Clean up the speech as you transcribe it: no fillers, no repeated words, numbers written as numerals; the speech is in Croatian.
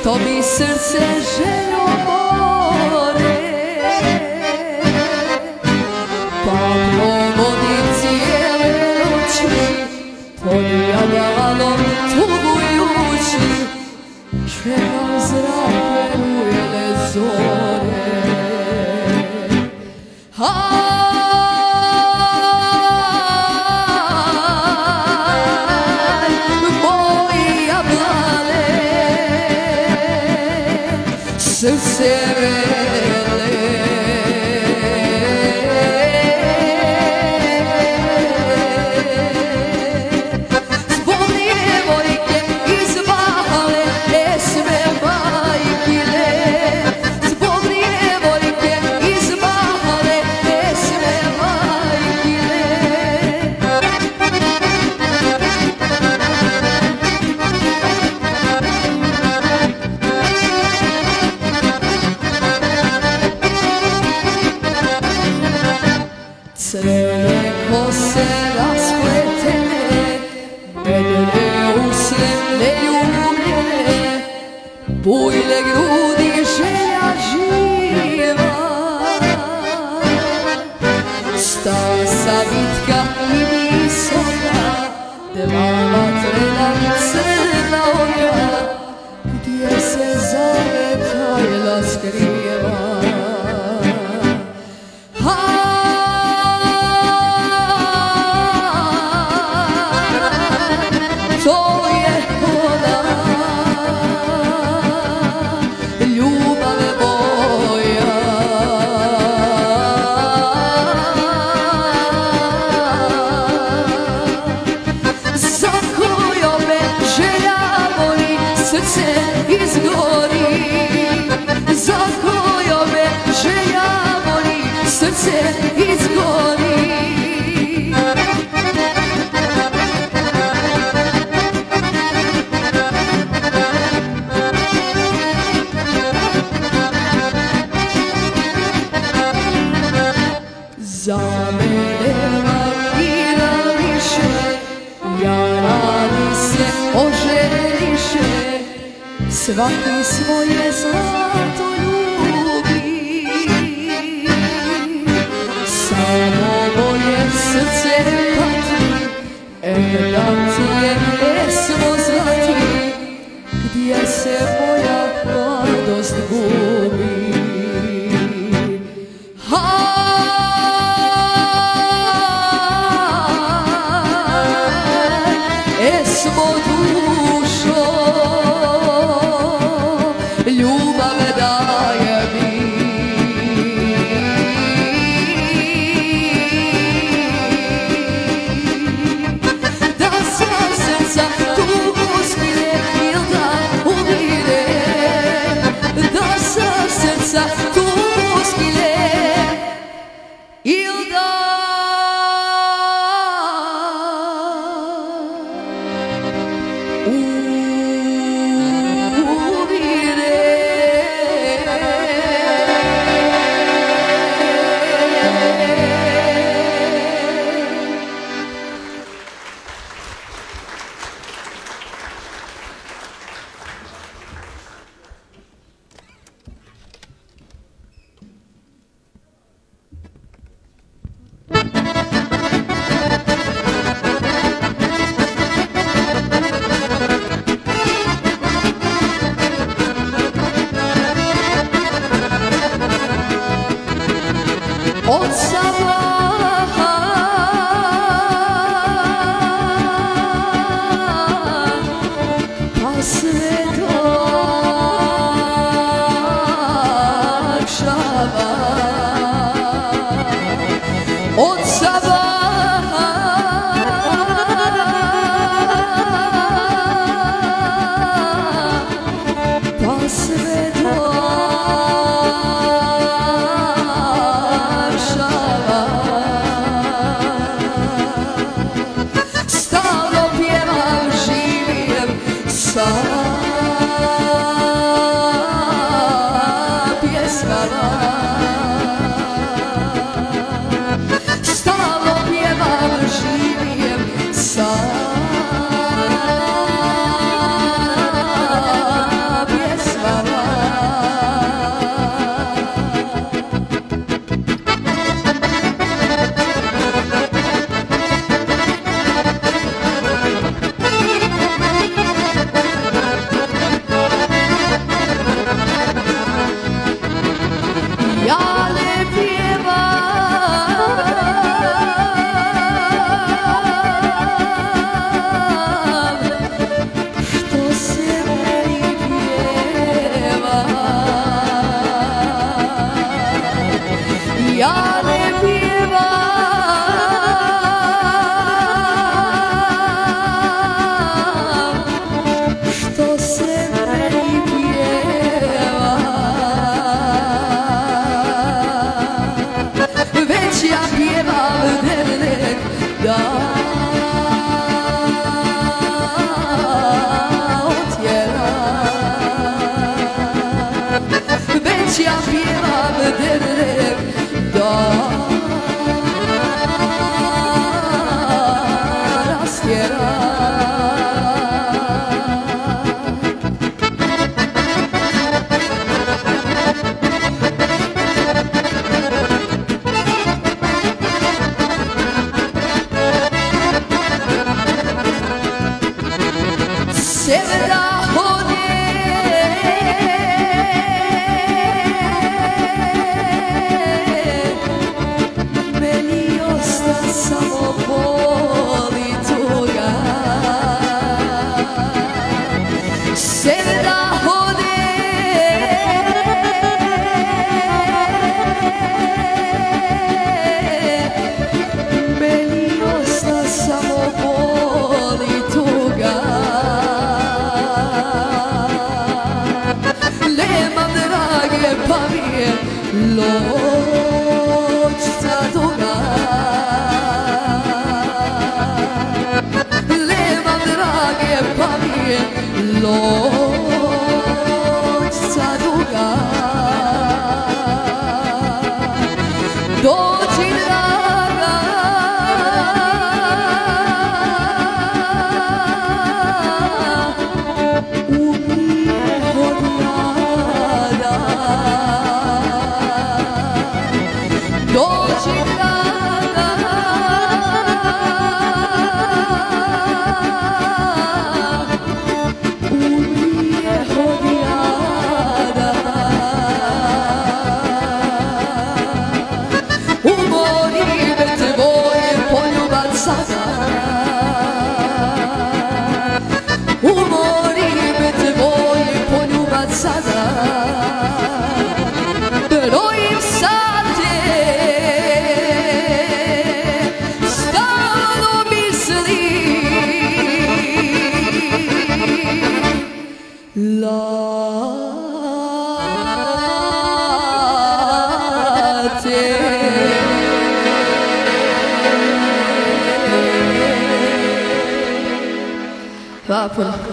što bi srce željo more, pa provodim cijele noći pod jadranom tugujući, čekam zrake ujele zore. Srce vele, zbog djevojke iz Vale, pesme majkine. Zbog djevojke iz Vale, pesme majkine. Crne kose raspletene, medene usne neljubljene, bujne grudi želja živa. Stasa vitka i visoka, dva vatrena crna oka, gdje se zavetajla skriva. To je ona, ljubav moja. Za kojom me želja voli, srce izgori. Za kojom me želja voli, srce izgori. Za mene vakira više, jarani se oženiše, svaki svoje zlato ljubi. Samo moje srce pati, da ti je pesmo zlati, gdje se moja mladost gubi. Esmo dušo, ljubav daje mi. Da sa srca tugu skine il da umire. Da sa srca tugu skine il da sevda ode meni osta samo bol i tuga sevda ode meni osta samo bol i tuga nemam drage pa mi je loćca duga nemam drage pa mi je loćca duga dođi draga umije od jada dođi draga umije od jada umori me tvoje poljubac sada umori me tvoje poljubac sada brojim sate stalno mislim late hvala puno